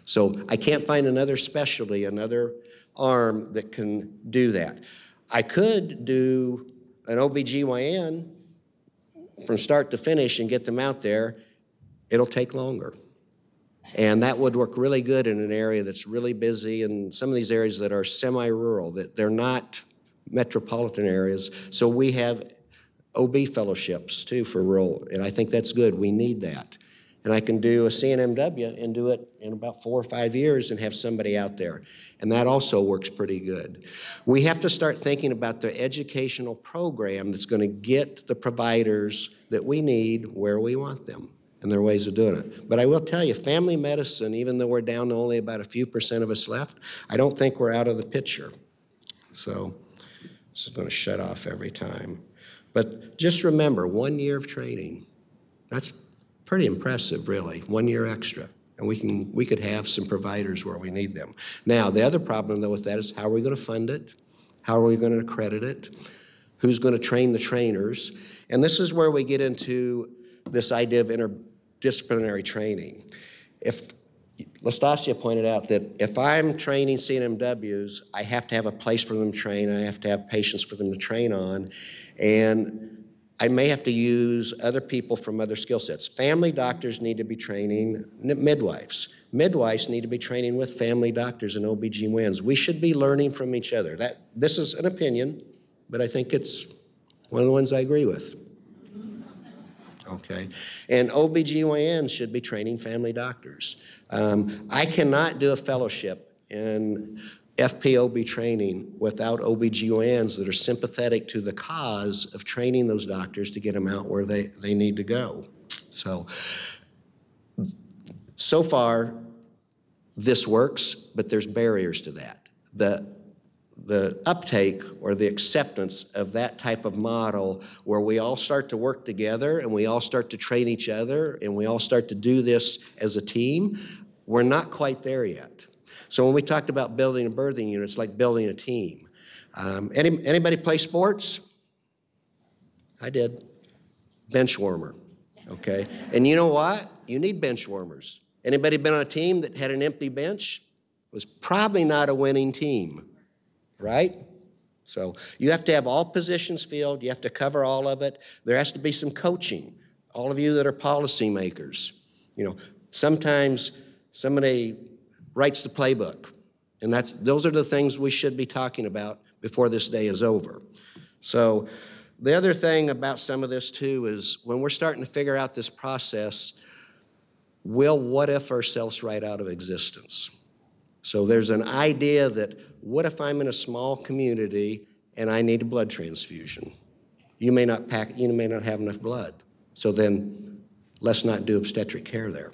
C: So I can't find another specialty, another arm that can do that. I could do an OBGYN from start to finish and get them out there. It'll take longer. And that would work really good in an area that's really busy, and some of these areas that are semi-rural, that they're not metropolitan areas. So we have OB fellowships too for rural, and I think that's good. We need that. And I can do a CNMW and do it in about 4 or 5 years and have somebody out there. And that also works pretty good. We have to start thinking about the educational program that's going to get the providers that we need where we want them. And there are ways of doing it. But I will tell you, family medicine, even though we're down to only about a few % of us left, I don't think we're out of the picture. So this is going to shut off every time. But just remember, 1 year of training, that's pretty impressive, really, 1 year extra. And we could have some providers where we need them. Now, the other problem, though, with that is how are we going to fund it? How are we going to accredit it? Who's going to train the trainers? And this is where we get into this idea of interdisciplinary training. If Lastascia pointed out that if I'm training CNMWs, I have to have a place for them to train, I have to have patients for them to train on, and I may have to use other people from other skill sets. Family doctors need to be training midwives. Midwives need to be training with family doctors and OBGYNs. We should be learning from each other. This is an opinion, but I think it's one of the ones I agree with. Okay, and OBGYNs should be training family doctors. I cannot do a fellowship in FPOB training without OBGYNs that are sympathetic to the cause of training those doctors to get them out where they need to go. So far, this works, but there's barriers to that. The uptake or the acceptance of that type of model where we all start to work together and we all start to train each other and we all start to do this as a team, we're not quite there yet. So when we talked about building a birthing unit, it's like building a team. Anybody play sports? I did. Bench warmer, okay? And you know what? You need bench warmers. Anybody been on a team that had an empty bench? It was probably not a winning team. Right? So you have to have all positions filled. You have to cover all of it. There has to be some coaching. All of you that are policymakers, sometimes somebody writes the playbook, and those are the things we should be talking about before this day is over. So the other thing about some of this too is when we're starting to figure out this process, we'll what if ourselves right out of existence. So there's an idea that what if I'm in a small community and I need a blood transfusion. You may not have enough blood. So then let's not do obstetric care there.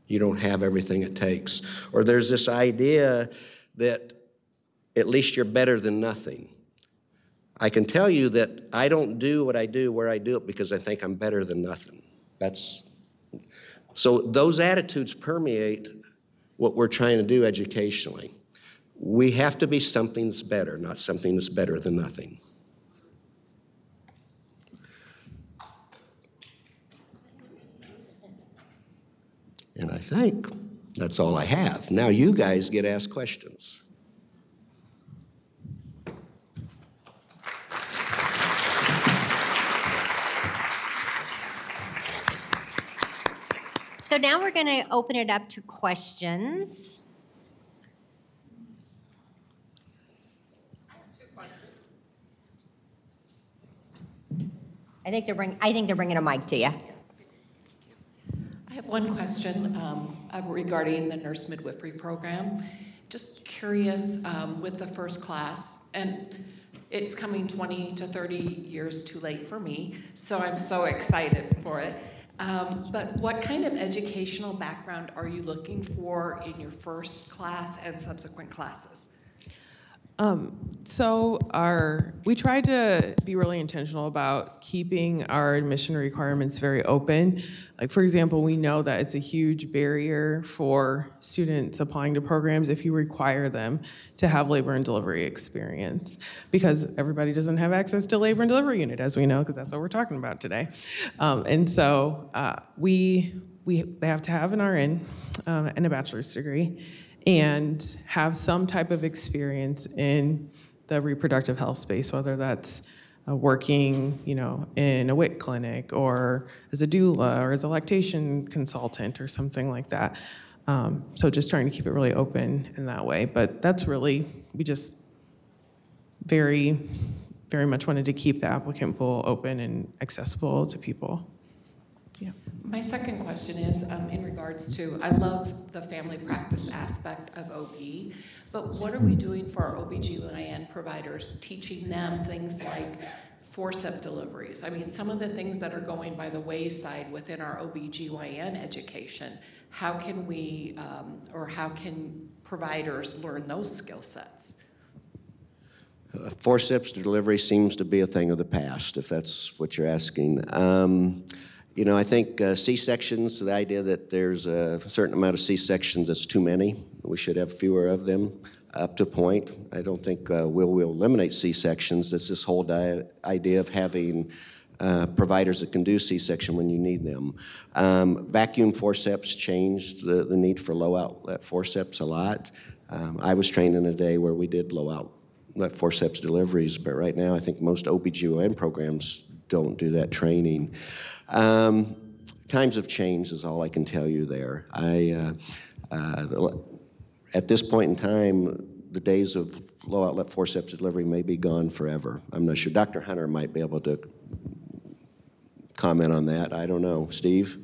C: You don't have everything it takes. Or there's this idea that at least you're better than nothing. I can tell you that I don't do what I do where I do it because I think I'm better than nothing. So those attitudes permeate what we're trying to do educationally. We have to be something that's better, not something that's better than nothing. And I think that's all I have. Now you guys get asked questions.
B: So now we're going to open it up to questions.
D: I have 2 questions.
B: I think they're bringing a mic to you.
D: I have one question regarding the nurse midwifery program. Just curious with the first class, and it's coming 20 to 30 years too late for me, so I'm so excited for it. But what kind of educational background are you looking for in your first class and subsequent classes?
A: We tried to be really intentional about keeping our admission requirements very open. Like, for example, we know that it's a huge barrier for students applying to programs if you require them to have labor and delivery experience, because everybody doesn't have access to labor and delivery unit, as we know, because that's what we're talking about today. They have to have an RN and a bachelor's degree, and have some type of experience in the reproductive health space, whether that's working, in a WIC clinic, or as a doula, or as a lactation consultant, or something like that. So just trying to keep it really open in that way. But that's really, we just very, very much wanted to keep the applicant pool open and accessible to people. Yeah.
D: My second question is in regards to, I love the family practice aspect of OB, but what are we doing for our OBGYN providers, teaching them things like forceps deliveries? I mean, some of the things that are going by the wayside within our OBGYN education, how can we, or how can providers learn those skill sets?
C: Forceps delivery seems to be a thing of the past, if that's what you're asking. I think C-sections, the idea that there's a certain amount of C-sections that's too many. We should have fewer of them up to a point. I don't think we'll eliminate C-sections. It's this whole idea of having providers that can do C-section when you need them. Vacuum forceps changed the need for low outlet forceps a lot. I was trained in a day where we did low outlet forceps deliveries, but right now I think most OBGYN programs don't do that training. Times have changed is all I can tell you there. At this point in time, the days of low outlet forceps delivery may be gone forever. I'm not sure. Dr. Hunter might be able to comment on that. I don't know. Steve?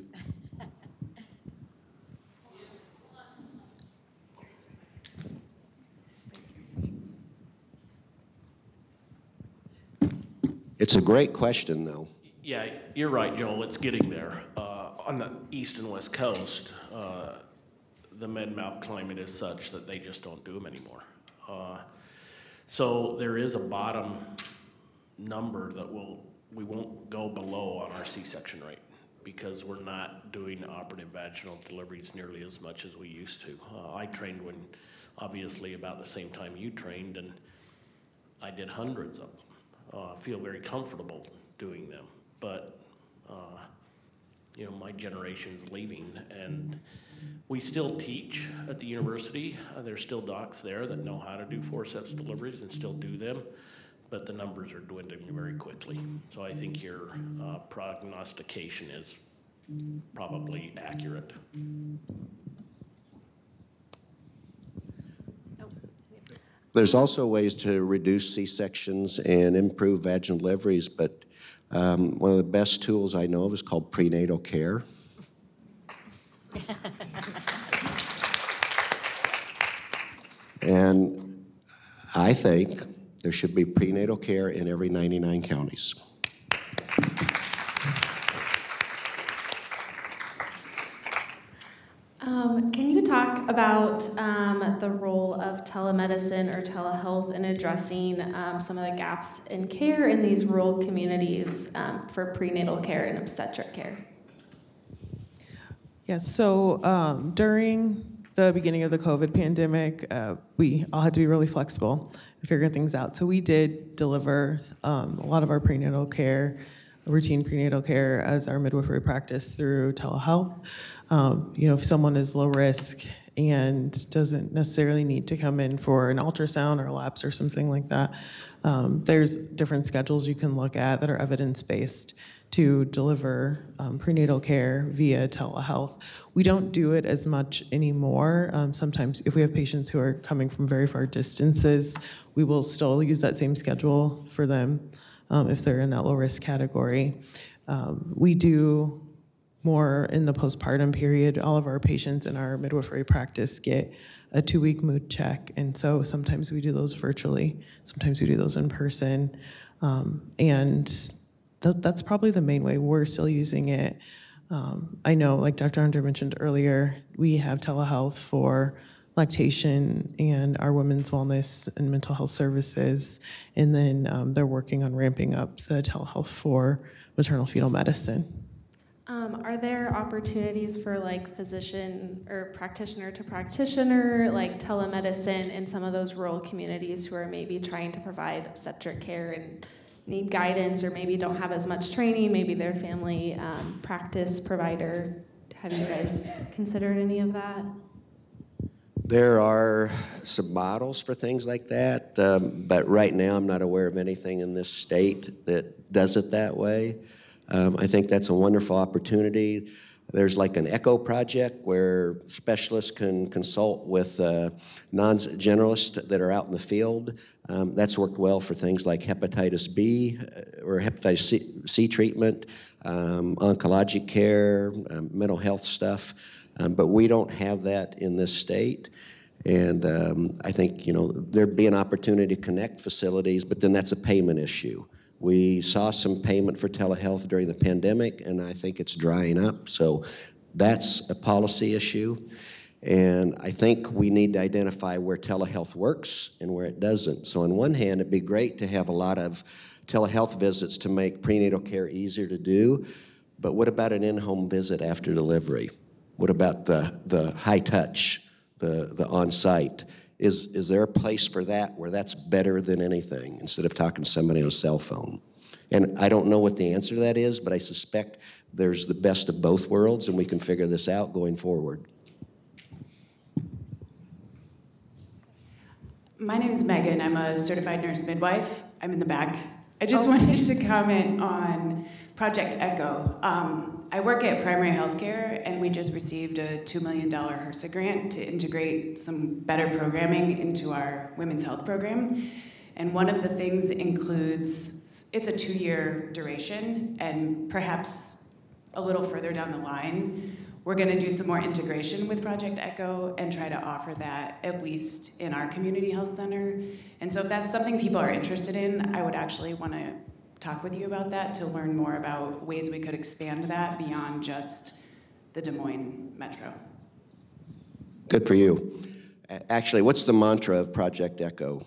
C: It's a great question, though.
E: Yeah, you're right, Joel. It's getting there. On the East and West Coast, the med-mal climate is such that they just don't do them anymore. So there is a bottom number that we won't go below on our C-section rate, because we're not doing operative vaginal deliveries nearly as much as we used to. I trained when, obviously, about the same time you trained, and I did hundreds of them. Feel very comfortable doing them, but my generation's leaving, and we still teach at the university. There's still docs there that know how to do forceps deliveries and still do them, but the numbers are dwindling very quickly. So I think your prognostication is probably accurate.
C: There's also ways to reduce C-sections and improve vaginal deliveries, but one of the best tools I know of is called prenatal care. And I think There should be prenatal care in every 99 counties.
F: Can you talk about the role of telemedicine or telehealth in addressing some of the gaps in care in these rural communities for prenatal care and obstetric care?
A: Yes, so during the beginning of the COVID pandemic, we all had to be really flexible and figure things out. So we did deliver a lot of our prenatal care, routine prenatal care as our midwifery practice through telehealth. If someone is low risk and doesn't necessarily need to come in for an ultrasound or a labs or something like that, there's different schedules you can look at that are evidence-based to deliver prenatal care via telehealth. We don't do it as much anymore. Sometimes if we have patients who are coming from very far distances, we will still use that same schedule for them if they're in that low risk category. We do more in the postpartum period. All of our patients in our midwifery practice get a 2-week mood check, and so sometimes we do those virtually, sometimes we do those in person, and that's probably the main way we're still using it. I know, like Dr. Hunter mentioned earlier, we have telehealth for lactation and our women's wellness and mental health services, and then they're working on ramping up the telehealth for maternal fetal medicine.
F: Are there opportunities for like physician or practitioner to practitioner, like telemedicine in some of those rural communities who are maybe trying to provide obstetric care and need guidance, or maybe don't have as much training, maybe their family practice provider? Have you guys considered any of that?
C: There are some models for things like that, but right now I'm not aware of anything in this state that does it that way. I think that's a wonderful opportunity. There's like an ECHO project where specialists can consult with non-generalists that are out in the field. That's worked well for things like hepatitis B or hepatitis C treatment, oncologic care, mental health stuff. But we don't have that in this state. And I think, there'd be an opportunity to connect facilities, but then that's a payment issue. We saw some payment for telehealth during the pandemic, and I think it's drying up. So that's a policy issue. And I think we need to identify where telehealth works and where it doesn't. So on one hand, it'd be great to have a lot of telehealth visits to make prenatal care easier to do. But what about an in-home visit after delivery? What about the high touch, the on-site? Is there a place for that where that's better than anything instead of talking to somebody on a cell phone? And I don't know what the answer to that is, but I suspect there's the best of both worlds, and we can figure this out going forward.
G: My name is Megan. I'm a certified nurse midwife. I'm in the back. I just wanted to comment on Project ECHO. I work at Primary Healthcare, and we just received a $2 million HRSA grant to integrate some better programming into our women's health program. And one of the things includes, it's a 2-year duration, and perhaps a little further down the line, we're going to do some more integration with Project ECHO and try to offer that at least in our community health center. And so if that's something people are interested in, I would actually want to talk with you about that to learn more about ways we could expand that beyond just the Des Moines Metro.
C: Good for you. Actually, what's the mantra of Project ECHO?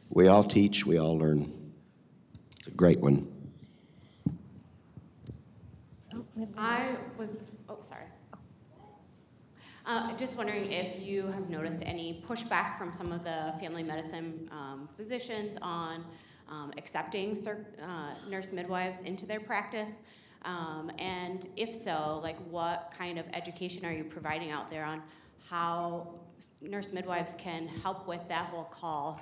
C: We all teach, we all learn. It's a great one.
H: Just wondering if you have noticed any pushback from some of the family medicine physicians on accepting nurse midwives into their practice, and if so, like what kind of education are you providing out there on how nurse midwives can help with that whole call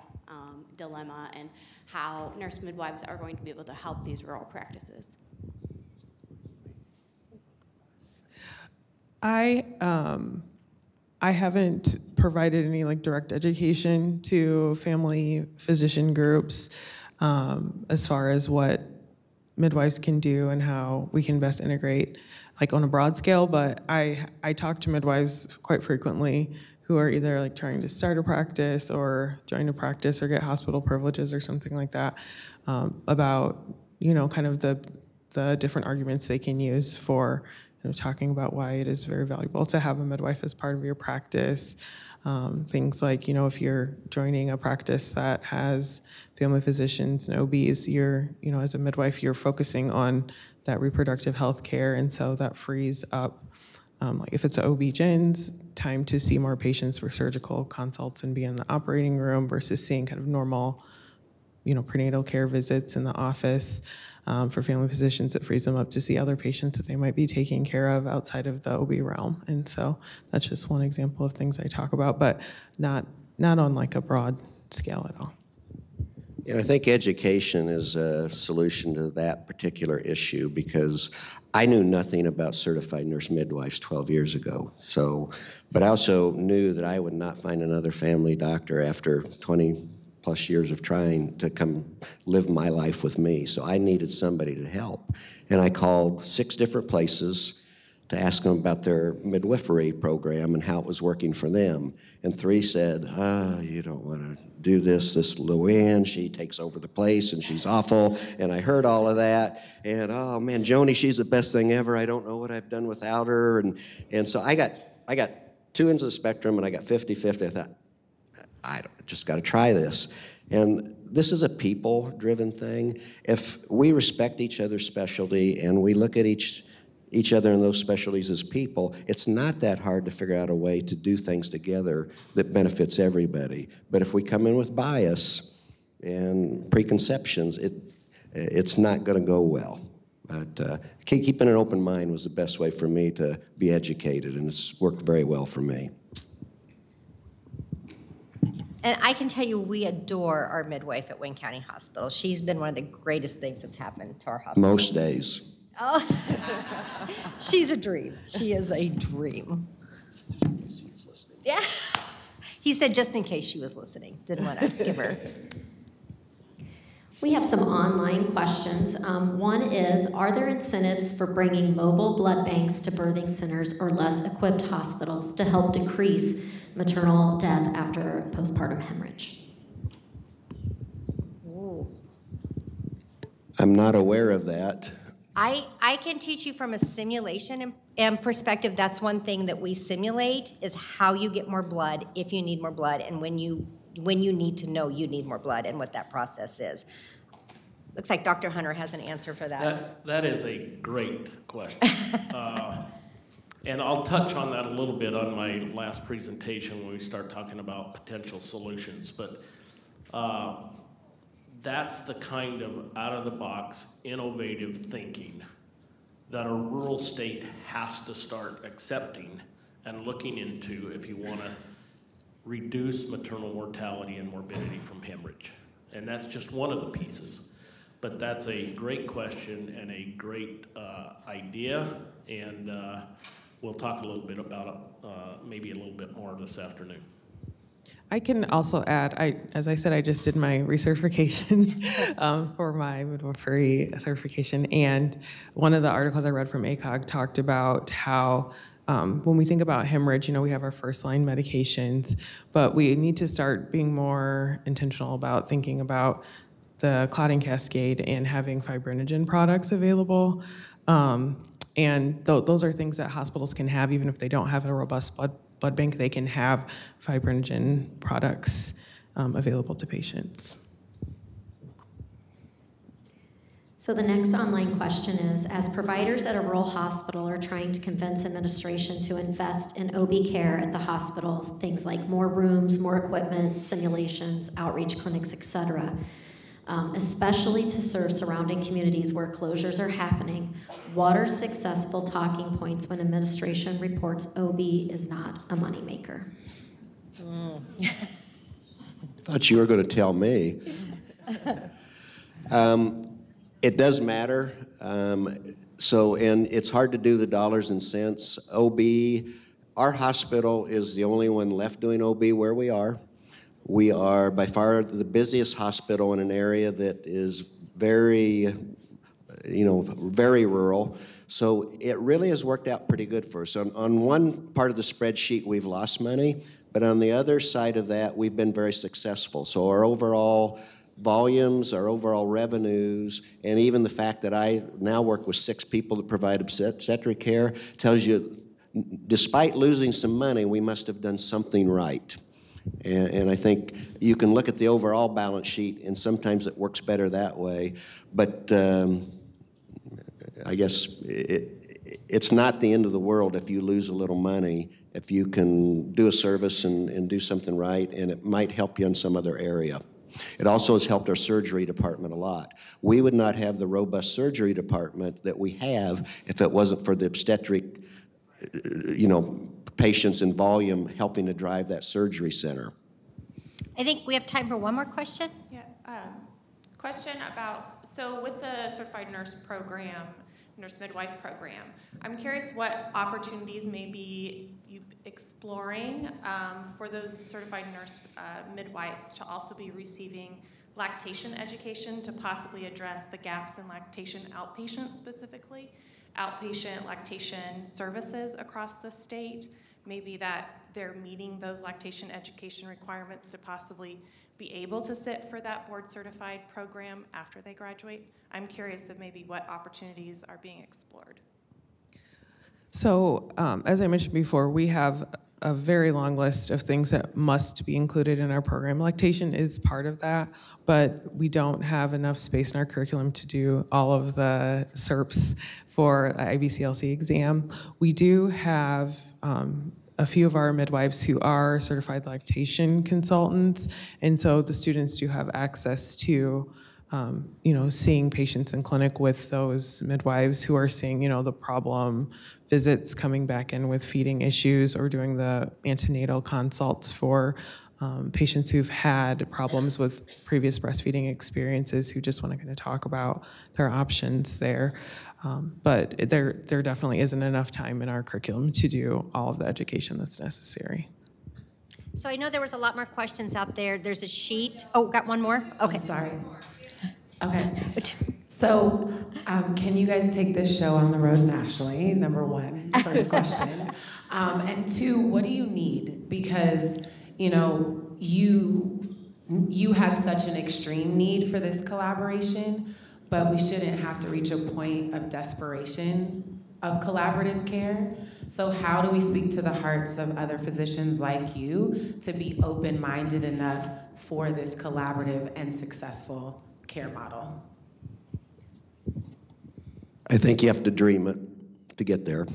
H: dilemma, and how nurse midwives are going to be able to help these rural practices?
A: I haven't provided any direct education to family physician groups as far as what midwives can do and how we can best integrate on a broad scale, but I talk to midwives quite frequently who are either like trying to start a practice or join a practice or get hospital privileges or something like that, about, kind of the different arguments they can use for talking about why it is very valuable to have a midwife as part of your practice. Things like, if you're joining a practice that has family physicians and OBs, you're, as a midwife, you're focusing on that reproductive health care, and so that frees up, like if it's OB-GYNs, time to see more patients for surgical consults and be in the operating room versus seeing kind of normal, prenatal care visits in the office. For family physicians, it frees them up to see other patients that they might be taking care of outside of the OB realm. And so that's just one example of things I talk about, but not on like a broad scale at all.
C: And I think education is a solution to that particular issue, because I knew nothing about certified nurse midwives 12 years ago. But I also knew that I would not find another family doctor after 20 plus years of trying to come live my life with me. So I needed somebody to help. And I called 6 different places to ask them about their midwifery program and how it was working for them. And 3 said, you don't want to do this. This Luann, she takes over the place and she's awful. And I heard all of that. And oh man, Joni, she's the best thing ever. I don't know what I've done without her. And so I got 2 ends of the spectrum, and I got 50-50. I thought, I just got to try this. And this is a people-driven thing. If we respect each other's specialty and we look at each other in those specialties as people, it's not that hard to figure out a way to do things together that benefits everybody. But if we come in with bias and preconceptions, it's not going to go well. But keeping an open mind was the best way for me to be educated, and it's worked very well for me.
B: And I can tell you, we adore our midwife at Wayne County Hospital. She's been one of the greatest things that's happened to our hospital.
C: Most days.
B: Oh, she's a dream. She is a dream. Yeah. He said just in case she was listening. Didn't want to give her.
I: We have some online questions. One is, are there incentives for bringing mobile blood banks to birthing centers or less equipped hospitals to help decrease maternal death after postpartum hemorrhage?
B: Ooh.
C: I'm not aware of that.
B: I can teach you from a simulation and perspective. That's one thing that we simulate, is how you get more blood, if you need more blood, and when you need to know you need more blood and what that process is. Looks like Dr. Hunter has an answer for that.
E: That is a great question. And I'll touch on that a little bit on my last presentation when we start talking about potential solutions. But that's the kind of out-of-the-box, innovative thinking that a rural state has to start accepting and looking into if you want to reduce maternal mortality and morbidity from hemorrhage. And that's just one of the pieces. But that's a great question and a great idea, and we'll talk a little bit about it, maybe a little bit more this afternoon.
A: I can also add, as I said, I just did my recertification for my midwifery certification, and one of the articles I read from ACOG talked about how when we think about hemorrhage, we have our first-line medications, but we need to start being more intentional about thinking about the clotting cascade and having fibrinogen products available. And those are things that hospitals can have, even if they don't have a robust blood bank, they can have fibrinogen products available to patients.
I: So the next online question is, as providers at a rural hospital are trying to convince administration to invest in OB care at the hospitals, things like more rooms, more equipment, simulations, outreach clinics, etc., especially to serve surrounding communities where closures are happening, what are successful talking points when administration reports OB is not a moneymaker?
C: Thought you were going to tell me. It does matter. And it's hard to do the dollars and cents. OB, our hospital is the only one left doing OB where we are. We are by far the busiest hospital in an area that is very, very rural. So it really has worked out pretty good for us. On one part of the spreadsheet, we've lost money, But on the other side of that, we've been very successful. So our overall volumes, our overall revenues, and even the fact that I now work with 6 people that provide obstetric care tells you, despite losing some money, we must have done something right. And I think you can look at the overall balance sheet, and sometimes it works better that way. But I guess it's not the end of the world if you lose a little money, if you can do a service and do something right, and it might help you in some other area. It also has helped our surgery department a lot. We would not have the robust surgery department that we have if it wasn't for the obstetric, patients in volume helping to drive that surgery center.
B: I think we have time for one more question.
J: Yeah, question about, so with the certified nurse program, nurse midwife program, I'm curious what opportunities may be you exploring for those certified nurse midwives to also be receiving lactation education to possibly address the gaps in lactation outpatient specifically, outpatient lactation services across the state, maybe that they're meeting those lactation education requirements to possibly be able to sit for that board certified program after they graduate. I'm curious of maybe what opportunities are being explored.
A: So as I mentioned before, we have a very long list of things that must be included in our program. Lactation is part of that, but we don't have enough space in our curriculum to do all of the CERPs for the IBCLC exam. We do have a few of our midwives who are certified lactation consultants, and so the students do have access to seeing patients in clinic with those midwives who are seeing, the problem visits, coming back in with feeding issues, or doing the antenatal consults for patients who've had problems with previous breastfeeding experiences who just want to kind of talk about their options there. But there definitely isn't enough time in our curriculum to do all of the education that's necessary.
B: So I know there was a lot more questions out there. There's a sheet. Oh, got one more? Okay.
K: I'm sorry. Okay. So can you guys take this show on the road nationally? Number one, first question. And 2, what do you need? Because, you have such an extreme need for this collaboration, but we shouldn't have to reach a point of desperation of collaborative care. So how do we speak to the hearts of other physicians like you to be open-minded enough for this collaborative and successful care model?
C: I think you have to dream it to get there.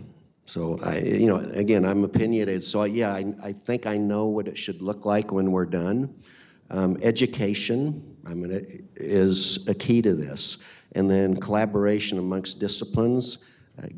C: So, again, I'm opinionated. So, yeah, I think I know what it should look like when we're done. Education, is a key to this. And then collaboration amongst disciplines,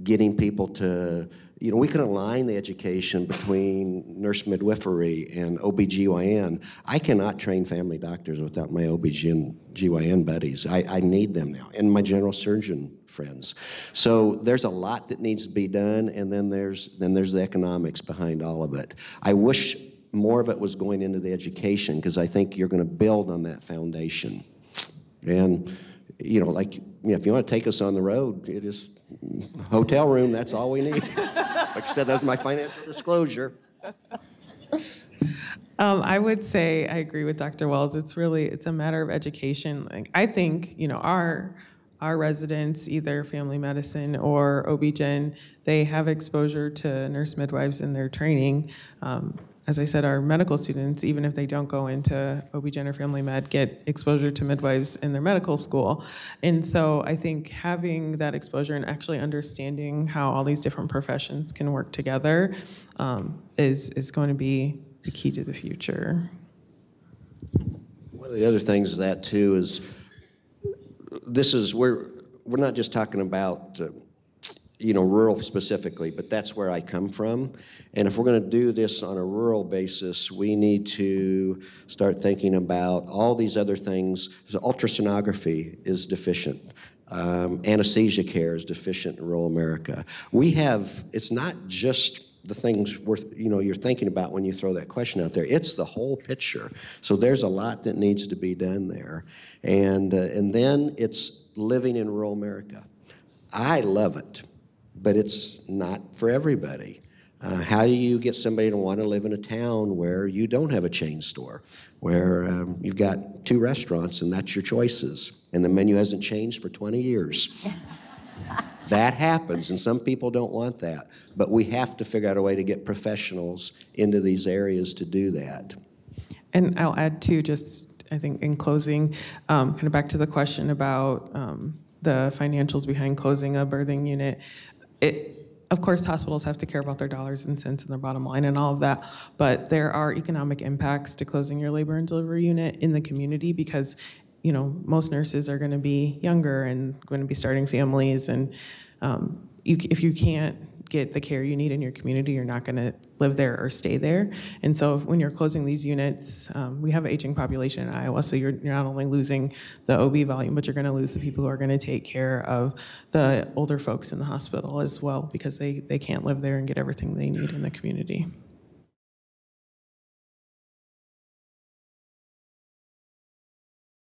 C: getting people to, we can align the education between nurse midwifery and OBGYN. I cannot train family doctors without my OBGYN buddies. I need them now, and my general surgeon friends. So there's a lot that needs to be done, and then there's the economics behind all of it. I wish more of it was going into the education, because I think you're going to build on that foundation. And, if you want to take us on the road, it is hotel room, that's all we need. Like I said, that's my financial disclosure.
A: I would say I agree with Dr. Wells. It's a matter of education. I think, our residents, either family medicine or OB-GYN, they have exposure to nurse midwives in their training. As I said, our medical students, even if they don't go into OB-GYN or family med, get exposure to midwives in their medical school. And so I think having that exposure and actually understanding how all these different professions can work together is going to be the key to the future.
C: One of the other things of that, too, is we're not just talking about rural specifically, but that's where I come from. And if we're going to do this on a rural basis, we need to start thinking about all these other things. So ultrasonography is deficient. Anesthesia care is deficient in rural America. It's not just the things you're thinking about when you throw that question out there. It's the whole picture. So there's a lot that needs to be done there. And then it's living in rural America. I love it, but it's not for everybody. How do you get somebody to want to live in a town where you don't have a chain store, where you've got 2 restaurants and that's your choices, and the menu hasn't changed for 20 years? That happens, and some people don't want that. But we have to figure out a way to get professionals into these areas to do that. And
A: I'll add too, just I think in closing, kind of back to the question about the financials behind closing a birthing unit. Of course, hospitals have to care about their dollars and cents and their bottom line and all of that, but there are economic impacts to closing your labor and delivery unit in the community because, you know, most nurses are going to be younger and going to be starting families, and if you can't get the care you need in your community, you're not going to live there or stay there. And so when you're closing these units, we have an aging population in Iowa, so you're not only losing the OB volume, but you're going to lose the people who are going to take care of the older folks in the hospital as well, because they can't live there and get everything they need in the community.